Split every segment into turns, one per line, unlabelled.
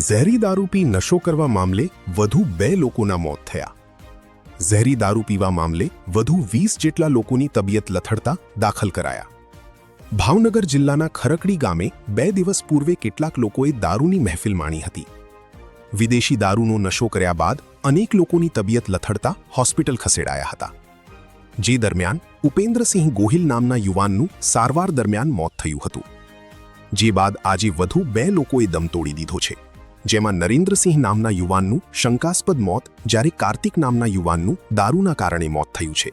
ઝેરી દારૂ પી નશો કરવા મામલે વધુ 2 લોકોના મોત થયા. ઝેરી દારૂ પીવા મામલે વધુ 20 જેટલા લોકોની તબિયત લથડતા દાખલ કરાયા. ભાવનગર જિલ્લાના ખરકડી ગામે 2 દિવસ પૂર્વે કેટલાક લોકોએ દારૂની મહેફિલ માણી હતી. વિદેશી દારૂનો નશો કર્યા બાદ અનેક લોકોની તબિયત લથડતા હોસ્પિટલ ખસેડાયા હતા. જે દરમિયાન ઉપેન્દ્રસિંહ ગોહિલ નામના યુવાનનું સારવાર દરમિયાન મોત થયું હતું. જે બાદ આજે વધુ 2 લોકોએ દમ તોડી દીધો છે, જેમાં નરેન્દ્રસિંહ નામના યુવાનનું શંકાસ્પદ મોત જ્યારે કાર્તિક નામના યુવાનનું દારૂના કારણે મોત થયું છે.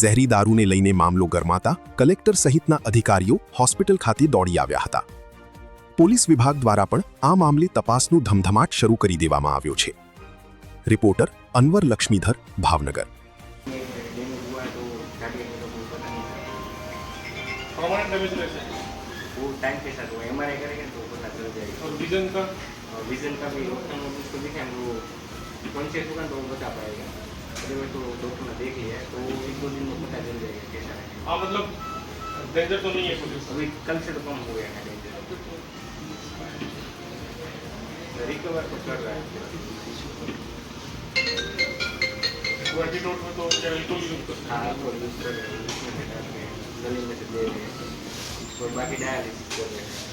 ઝેરી દારૂને લઈને મામલો ગરમાતા કલેક્ટર સહિતના અધિકારીઓ હોસ્પિટલ ખાતે દોડી આવ્યા હતા. પોલીસ વિભાગ દ્વારા પણ આ મામલે તપાસનું ધમધમાટ શરૂ કરી દેવામાં આવ્યો છે. રિપોર્ટર અનવર લક્ષ્મીધર, ભાવનગર.
वो टाइम के साथ वो एमआरआई करेंगे तो पता चल जाएगा.
और विजन का
विजन का भी डॉक्टर ने उसको दिखा है, वो कौन से होगा तो वो बता पाएगा. अगर तो डॉक्टर ने देख लिया है तो 1-2 दिन में पता चल जाएगा कैसा है.
हाँ, मतलब डेंजर तो नहीं है कुछ.
अभी कल से तो कम हो गया है डेंजर. रिकवर तो कर रहा है.
वो एंटीडोट में तो क्या अल्कोहल यूज करते हैं.
हाँ, तो यूज कर रहे हैं, उसमें से डाल के गले में से दे रहे हैं और बाकी डायलिसिस कर रहे हैं.